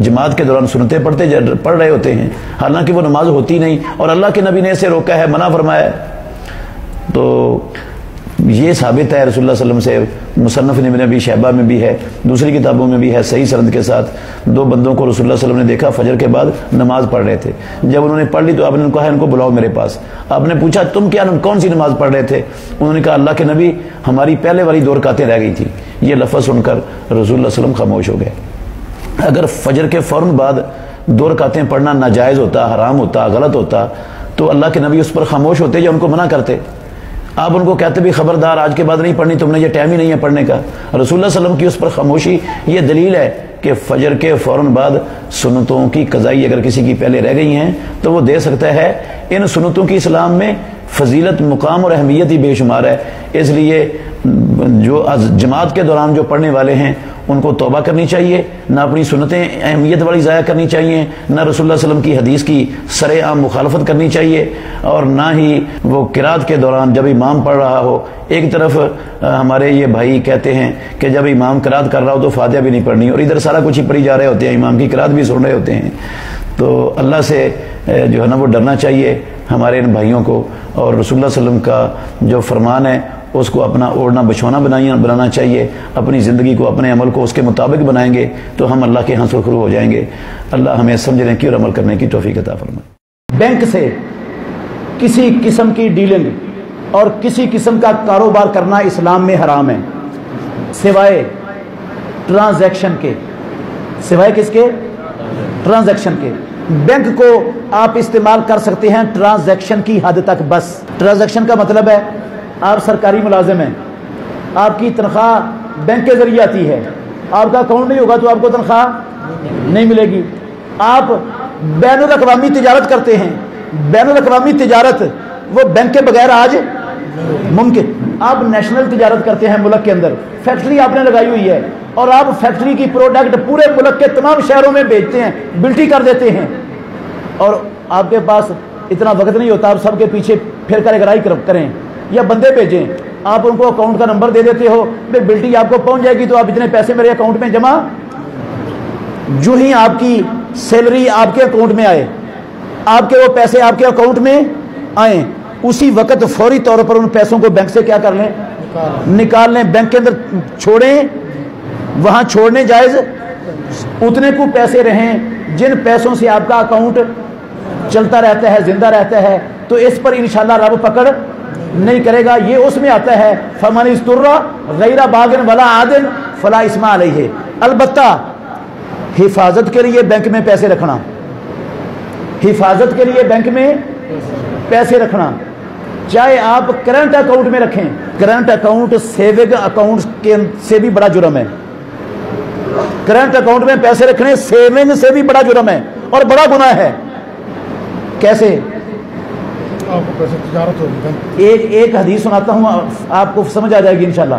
جماعت کے دوران سنتیں پڑھ رہے ہوتے ہیں، حالانکہ وہ نماز ہوتی نہیں اور اللہ کے نبی نے اسے روکا ہے، منع فرمایا ہے۔ تو یہ ثابت ہے رسول اللہ صلی اللہ علیہ وسلم سے، مصنف ابن ابی شیبہ میں بھی ہے، دوسری کتابوں میں بھی ہے، صحیح سند کے ساتھ، دو بندوں کو رسول اللہ صلی اللہ علیہ وسلم نے دیکھا فجر کے بعد نماز پڑھ رہے تھے۔ جب انہوں نے پڑھ لی تو آپ نے ان کو کہا ان کو بلاؤ میرے پاس۔ آپ نے پوچھا تم کون سی نماز پڑھ رہے تھے؟ انہوں نے کہا اللہ کے نبی ہماری پہلے والی 2 رکعتیں رہ گئی تھی۔ یہ لفظ سن کر رسول اللہ صلی اللہ علیہ وسلم خاموش ہو گئے۔ اگر فجر کے فوراً بعد 2 رکعتیں پڑھنا ناجائز ہوتا، حرام ہوتا، غلط ہوتا تو اللہ کے نبی اس پر خاموش ہوتے یا ان کو منع کرتے؟ آپ ان کو کہتے بھی خبردار آج کے بعد نہیں پڑھنی، تم نے یہ ٹائم ہی نہیں ہے پڑھنے کا۔ رسول اللہ صلی اللہ علیہ وسلم کی اس پر خاموشی یہ دلیل ہے کہ فجر کے فوراً بعد سنتوں کی قضائی اگر کسی کی پہلے رہ گئی ہیں تو وہ دے سکتا ہے۔ ان سنتوں کی اسلام میں فضیلت، مقام اور اہمیت ہی بے شمار ہے، اس لیے جو جماعت کے دوران جو پڑھنے والے ہیں ان کو توبہ کرنی چاہیے، نہ اپنی سنتیں اہمیت والی ضائع کرنی چاہیے، نہ رسول اللہ صلی اللہ علیہ وسلم کی حدیث کی سر عام مخالفت کرنی چاہیے، اور نہ ہی وہ قرات کے دوران جب امام پڑھ رہا ہو، ایک طرف ہمارے یہ بھائی کہتے ہیں کہ جب امام قرات کر رہا ہو تو فاتحہ بھی نہیں پڑھنی، اور ادھر سارا کچھ ہی پڑھی جا رہے ہوتے ہیں، امام کی قرات بھی سن رہے ہوتے ہیں۔ تو اللہ سے جو ہے نا وہ ڈرنا چاہیے ہمارے ان بھائیوں کو، اور رسول اللہ صلی اللہ علیہ وسلم کا جو فرمان ہے اس کو اپنا اوڑھنا بچھونا بنانا چاہیے، اپنی زندگی کو، اپنے عمل کو اس کے مطابق بنائیں گے تو ہم اللہ کے ہاں سرخرو ہو جائیں گے۔ اللہ ہمیں سمجھنے کی اور عمل کرنے کی توفیق عطا فرمائے۔ بینک سے کسی قسم کی ڈیلنگ اور کسی قسم کا کاروبار کرنا اسلام میں حرام ہے، سوائے ٹرانزیکشن کے۔ سوائے کس کے؟ ٹرانزیکشن کے۔ بینک کو آپ استعمال کر سکتے ہیں ٹرانزیکشن کی حد تک بس۔ ٹرانزیکشن کا مطلب ہے آپ سرکاری ملازم ہیں، آپ کی تنخواہ بینک کے ذریعے آتی ہے، آپ کا اکاؤنٹ نہیں ہوگا تو آپ کو تنخواہ نہیں ملے گی۔ آپ بین الاقوامی تجارت کرتے ہیں، بین الاقوامی تجارت وہ بینک کے بغیر آج ممکن۔ آپ نیشنل تجارت کرتے ہیں ملک کے اندر، فیکٹری آپ نے لگائی ہوئی ہے اور آپ فیکٹری کی پروڈکٹ پورے ملک کے تمام شہروں میں بیچتے ہیں، بلٹی کر دیتے ہیں، اور آپ کے پاس اتنا وقت نہیں ہوتا آپ سب کے پیچھے پھر کر اگرائی کریں یا بندے بھیجیں، آپ ان کو اکاؤنٹ کا نمبر دے دیتے ہو، بلٹی آپ کو پہنچ جائے گی تو آپ اتنے پیسے میرے اکاؤنٹ میں جمع۔ جو ہی آپ کی سیلری آپ کے اکاؤنٹ میں آئے، آپ کے وہ پیسے آپ کے اکاؤنٹ میں آئیں، اسی وقت فوری طور پر ان پیسوں کو بینک سے کیا کر لیں؟ نکال لیں، بینک کے اندر چھوڑیں، وہاں چھوڑنے جائز، اتنے کو پیسے رہیں جن پیسوں سے آپ کا اکاؤنٹ چلتا رہتا ہے، زندہ رہتا ہے، تو اس پر انشاءاللہ رب پکڑ نہیں کرے گا۔ یہ اس میں آتا ہے فَمَنِ اسْتُرَّ غَيْرَ بَاغٍ وَلَا عَادٍ فَلَا إِثْمَ عَلَيْهِ۔ البتہ حفاظت کے لیے بینک میں پیسے رکھنا، حفاظت کے لیے بینک میں پیسے رکھنا، چاہے آپ کرنٹ اکاؤنٹ میں رکھیں، کرنٹ اکاؤنٹ سیونگ اکاؤنٹ سے بھی بڑا جرم ہے۔ کرنٹ اکاؤنٹ میں پیسے رکھنے سیونگ سے بھی بڑا جرم ہے اور بڑا گناہ ہے۔ کیسے؟ ایک حدیث سناتا ہوں، آپ کو سمجھ آ جائے گی انشاءاللہ۔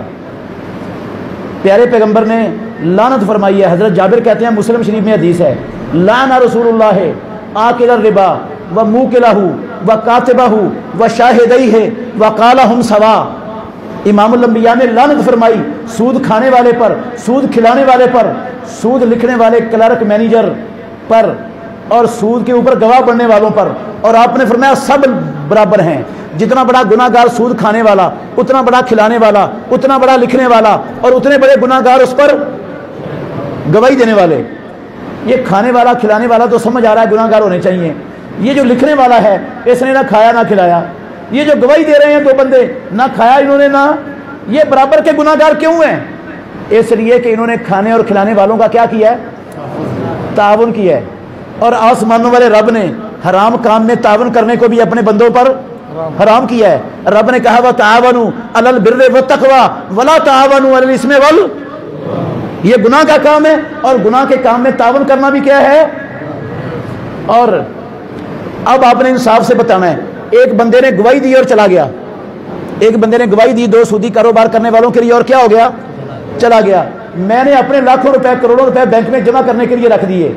پیارے پیغمبر نے لعنت فرمائی ہے، حضرت جابر کہتے ہیں مسلم شریف میں حدیث ہے، لعن رسول اللہ آکل الربا و موکلہ و کاتبہ و شاہدیہ و قال ہم سوا۔ امام الانبیاء نے لعنت فرمائی سود کھانے والے پر، سود کھلانے والے پر، سود لکھنے والے کلرک مینیجر پر، اور سود کے اوپر گواہ بننے والوں پر، اور آپ نے فرمایا سب برابر ہیں، جتنا بڑا گناہ گار سود کھانے والا، اتنا بڑا کھلانے والا، اتنا بڑا لکھنے والا، اور اتنے بڑے گناہ گار اس پر گواہی دینے والے۔ یہ کھانے والا کھلانے والا تو سمجھ آ رہا ہے گناہ گار ہونے چاہیے، یہ جو لکھنے والا ہے اس نے نہ کھایا نہ کھلایا، یہ جو گواہی دے رہے ہیں دو بندے، نہ کھایا انہوں نے نہ، یہ برابر کے گناہ گار کیوں ہیں؟ اس لیے کہ انہوں نے کھانے اور کھلانے والوں کا کیا کیا ہے؟ تعاون کیا ہے۔ اور آسمانوں والے رب نے حرام کام میں تعاون کرنے کو بھی اپنے بندوں پر حرام کیا ہے۔ رب نے کہا وَتَعَاوَنُوا عَلَى الْبِرِّ وَالتَّقْوَىٰ وَلَا تَعَاوَنُوا عَلَى الْإِثْمِ یہ گناہ کا کام ہے، اور گناہ کے کام میں تعاون کرنا بھی کیا ہے؟ اور اب آپ نے انصاف سے بتانا ہے، ایک بندے نے گواہی دی اور چلا گیا، ایک بندے نے گواہی دی دو سودی کاروبار کرنے والوں کے لیے اور کیا ہو گیا؟ چلا گیا۔ میں نے اپنے لاکھوں روپے کروڑوں روپے بینک میں جمع کرنے کے لیے رکھ دیے،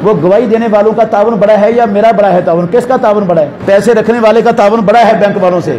وہ گواہی دینے والوں کا تعاون بڑا ہے یا میرا بڑا ہے تعاون؟ کس کا تعاون بڑا ہے؟ پیسے رکھنے والے کا تعاون بڑا ہے بینک والوں سے،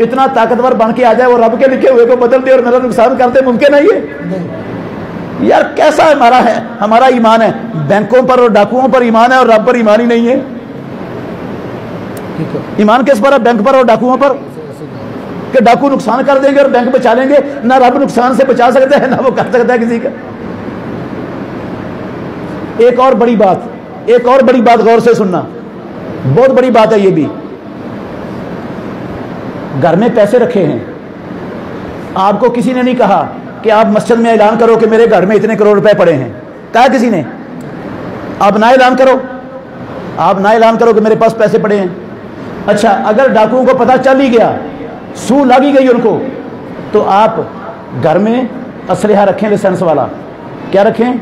اتنا طاقتور بن کے آ جائے وہ رب کے لکھے ہوئے کو بدل دے اور میرا نقصان کر دے، ممکن ہے یہ؟ یار کیسا ہمارا ایمان ہے؟ بینکوں پر اور ڈاکوؤں پر ایمان ہے اور رب پر ایمان ہی نہیں ہے۔ ایمان کس پر ہے؟ بینک پر اور ڈاکوؤں پر، کہ ڈاکو نقصان کر دیں گے اور بینک بچا لیں گے، نہ رب نقصان سے بچا سکتا ہے نہ وہ کر سکتا ہے کسی کا۔ ایک اور بڑی بات غور سے سننا، بہت بڑی بات ہے یہ بھی۔ گھر میں پیسے رکھے ہیں، آپ کو کسی نے نہیں کہا کہ آپ مسجد میں اعلان کرو کہ میرے گھر میں اتنے کروڑ روپے پڑے ہیں، کہا کسی نے؟ آپ نہ اعلان کرو کہ میرے پاس پیسے پڑے ہیں۔ اچھا اگر ڈاکوؤں کو پتہ چل ہی گیا، سو لگ ہی گئی ان کو، تو آپ گھر میں اسلحہ رکھیں، لائسنس والا۔ کیا رکھیں؟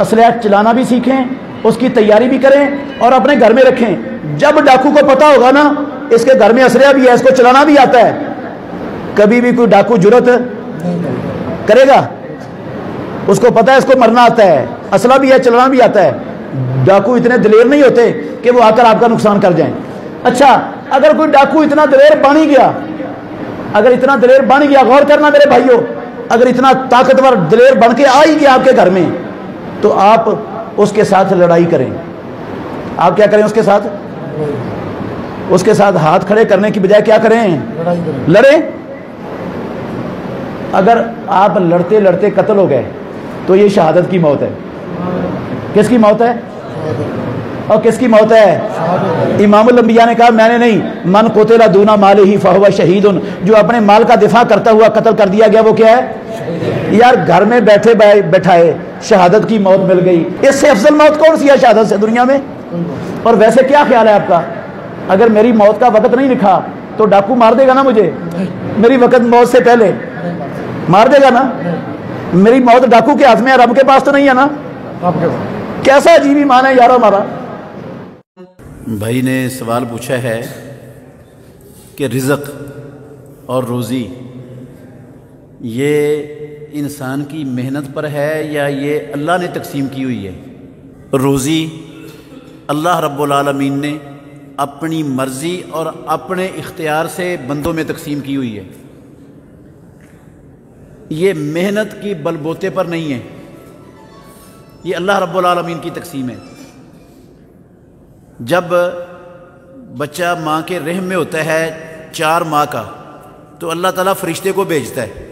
اسلحہ چلانا بھی سیکھیں، اس کی تیاری بھی کریں اور اپنے گھر میں رکھیں۔ جب ڈاکو کو پتہ ہوگا نا اس کے گھر میں اسلحہ بھی ہے، اس کو چلانا بھی آتا ہے، کبھی بھی کوئی ڈاکو جرت کرے گا؟ اس کو پتہ ہے اس کو مرنا آتا ہے، اسلحہ بھی ہے، چلانا بھی آتا ہے۔ ڈاکو اتنے دلیر نہیں ہوتے کہ وہ آ کر آپ کا نقصان کر جائیں۔ اچھا اگر کوئی ڈاکو اتنا دلیر بن گیا، غور کرنا میرے بھائیوں، اگر اتنا طاقتور دلیر بن کے آ ہی گیا آپ کے گھر میں، تو آپ اس کے ساتھ لڑائی کریں۔ آپ کیا کریں؟ اس کے ساتھ ہاتھ کھڑے کرنے کی بجائے کیا کریں؟ لڑیں۔ اگر آپ لڑتے لڑتے قتل ہو گئے تو یہ شہادت کی موت ہے۔ کس کی موت ہے؟ اور کس کی موت ہے؟ امام الانبیاء نے کہا میں نے نہیں، من قتل دون مالہ فہو شہید، جو اپنے مال کا دفاع کرتا ہوا قتل کر دیا گیا وہ کیا ہے؟ یار گھر میں بیٹھے بیٹھائے شہادت کی موت مل گئی، اس سے افضل موت کون سی ہے شہادت سے دنیا میں؟ اور ویسے کیا خیال ہے آپ کا؟ اگر میری موت کا وقت نہیں لکھا تو ڈاکو مار دے گا نا مجھے؟ میری وقت موت سے پہلے مار دے گا نا؟ میری موت ڈاکو کے ہاتھ میں ہے، رب کے پاس تو نہیں ہے نا؟ کیسا عجیب ایمان ہے یار ہمارا۔ بھائی نے سوال پوچھا ہے کہ رزق اور روزی یہ انسان کی محنت پر ہے یا یہ اللہ نے تقسیم کی ہوئی ہے؟ روزی اللہ رب العالمین نے اپنی مرضی اور اپنے اختیار سے بندوں میں تقسیم کی ہوئی ہے، یہ محنت کی بل بوتے پر نہیں ہے، یہ اللہ رب العالمین کی تقسیم ہے۔ جب بچہ ماں کے رحم میں ہوتا ہے 4 ماہ کا تو اللہ تعالیٰ فرشتے کو بھیجتا ہے،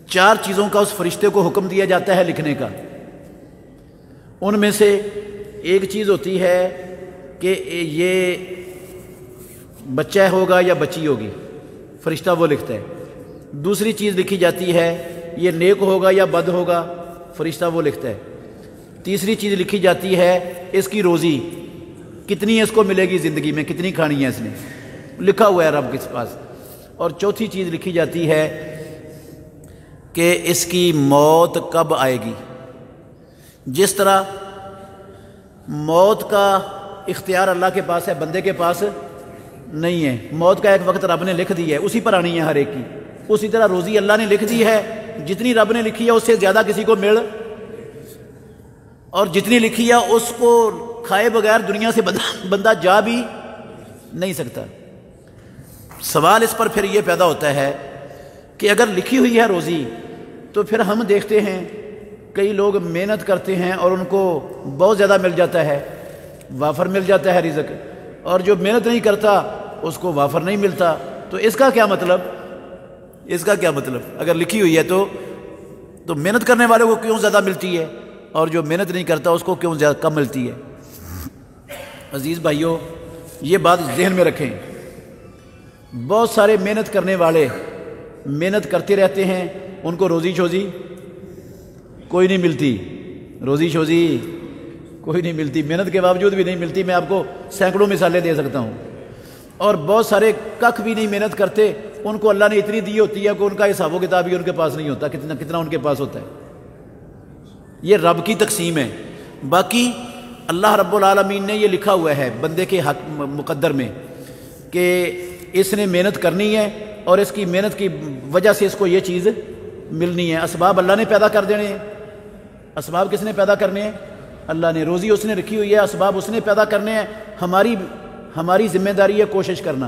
4 چیزوں کا اس فرشتے کو حکم دیا جاتا ہے لکھنے کا۔ ان میں سے ایک چیز ہوتی ہے کہ یہ بچہ ہوگا یا بچی ہوگی، فرشتہ وہ لکھتا ہے۔ دوسری چیز لکھی جاتی ہے یہ نیک ہوگا یا بد ہوگا، فرشتہ وہ لکھتا ہے۔ تیسری چیز لکھی جاتی ہے اس کی روزی کتنی ہے، اس کو ملے گی زندگی میں، کتنی کھانی ہے اس نے، لکھا ہوا ہے رب کے پاس۔ اور چوتھی چیز لکھی جاتی ہے کہ اس کی موت کب آئے گی۔ جس طرح موت کا اختیار اللہ کے پاس ہے، بندے کے پاس نہیں ہے، موت کا ایک وقت رب نے لکھ دی ہے، اسی پر آنی ہے ہر ایک کی، اسی طرح روزی اللہ نے لکھ دی ہے، جتنی رب نے لکھی ہے اس سے زیادہ کسی کو مل، اور جتنی لکھی ہے اس کو کھائے بغیر دنیا سے بندہ جا بھی نہیں سکتا۔ سوال اس پر پھر یہ پیدا ہوتا ہے کہ اگر لکھی ہوئی ہے روزی تو پھر ہم دیکھتے ہیں کئی لوگ محنت کرتے ہیں اور ان کو بہت زیادہ مل جاتا ہے، وافر مل جاتا ہے رزق، اور جو محنت نہیں کرتا اس کو وافر نہیں ملتا۔ تو اس کا کیا مطلب؟ اگر لکھی ہوئی ہے تو محنت کرنے والے کو کیوں زیادہ ملتی ہے اور جو محنت نہیں کرتا اس کو کیوں زیادہ کم ملتی ہے؟ عزیز بھائیوں، یہ بات ذہن میں رکھیں۔ بہت سارے محنت کرنے والے محنت کرتے رہتے ہیں، ان کو روزی شوزی کوئی نہیں ملتی، کوئی نہیں ملتی، محنت کے باوجود بھی نہیں ملتی۔ میں آپ کو سینکڑوں مثالیں دے سکتا ہوں۔ اور بہت سارے کخ بھی نہیں محنت کرتے، ان کو اللہ نے اتنی دی ہوتی ہے کہ ان کا حساب و کتاب ہی ان کے پاس نہیں ہوتا، کتنا ان کے پاس ہوتا ہے۔ یہ رب کی تقسیم ہے۔ باقی اللہ رب العالمین نے یہ لکھا ہوا ہے بندے کے حق مقدر میں کہ اس نے محنت کرنی ہے اور اس کی محنت کی وجہ سے اس کو یہ چیز ملنی ہے۔ اسباب اللہ نے پیدا کر دینے ہیں۔ اسباب کس نے پیدا کرنے ہیں؟ اللہ نے۔ روزی اس نے رکھی ہوئی ہے، اسباب اس نے پیدا کرنے ہیں۔ ہماری ذمہ داری ہے کوشش کرنا،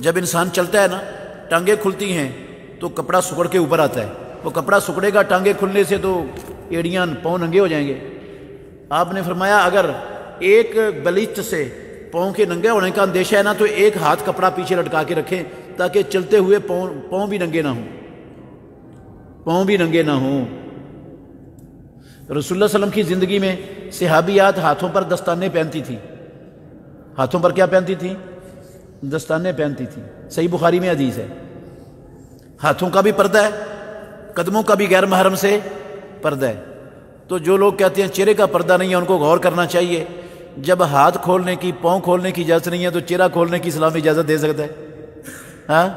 جب انسان چلتا ہے نا ٹانگیں کھلتی ہیں تو کپڑا سکڑ کے اوپر آتا ہے، وہ کپڑا سکڑے گا ٹانگیں کھلنے سے تو ایڑیاں پاؤں ننگے ہو جائیں گے۔ آپ نے فرمایا اگر ایک بلیچ سے پاؤں کے ننگے ہونے کا اندیشہ ہے نا تو ایک ہاتھ کپڑا پیچھے لٹکا کے رکھیں تاکہ چلتے ہوئے پاؤں بھی ننگے نہ ہوں، پاؤں بھی ننگے نہ ہوں۔ رسول اللہ صلی اللہ علیہ وسلم کی زندگی میں صحابیات ہاتھوں پر دستانے پہنتی تھی، ہاتھوں پر کیا پہنتی تھی؟ دستانے پہنتی تھی۔ صحیح بخاری میں حدیث ہے۔ ہاتھوں کا بھی پردہ ہے، قدموں کا بھی غیر محرم سے پردہ ہے۔ تو جو لوگ کہتے ہیں چہرے کا پردہ نہیں ہے ان کو غور کرنا چاہیے، جب ہاتھ کھولنے کی پاؤں کھولنے کی اجازت نہیں ہے تو چہرہ کھولنے کی اسلام اجازت دے سکتا ہے؟ ہاں،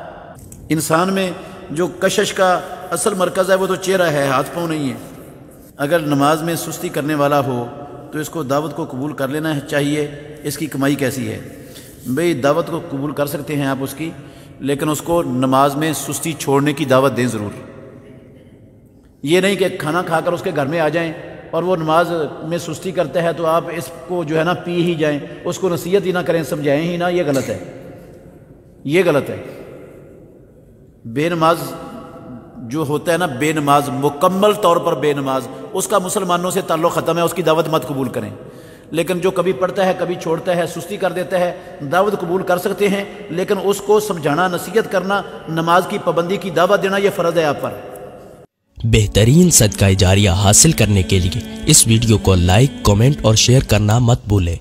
انسان میں جو کشش کا اصل مرکز ہے وہ تو چہرہ ہے، ہاتھ پاؤں نہیں ہے۔ اگر نماز میں سستی کرنے والا ہو تو اس کو دعوت کو قبول کر لینا چاہیے۔ اس کی کمائی کیسی ہے؟ بھئی دعوت کو قبول کر سکتے ہیں آپ اس کی، لیکن اس کو نماز میں سستی چھوڑنے کی دعوت دیں ضرور۔ یہ نہیں کہ کھانا کھا کر اس کے گھر میں آ جائیں اور وہ نماز میں سستی کرتا ہے تو آپ اس کو جو ہے نا پی ہی جائیں، اس کو نصیحت ہی نہ کریں، سمجھائیں ہی نہ، یہ غلط ہے، یہ غلط ہے۔ بے نماز جو ہوتا ہے نا، بے نماز، مکمل طور پر بے نماز، اس کا مسلمانوں سے تعلق ختم ہے، اس کی دعوت مت قبول کریں۔ لیکن جو کبھی پڑھتا ہے کبھی چھوڑتا ہے، سستی کر دیتا ہے، دعوت قبول کر سکتے ہیں، لیکن اس کو سمجھانا، نصیحت کرنا، نماز کی پابندی کی دعوت دینا، یہ فرض ہے آپ پر۔ بہترین صدقہ جاریہ حاصل کرنے کے لیے اس ویڈیو کو لائک، کمنٹ اور شیئر کرنا مت بھولیں۔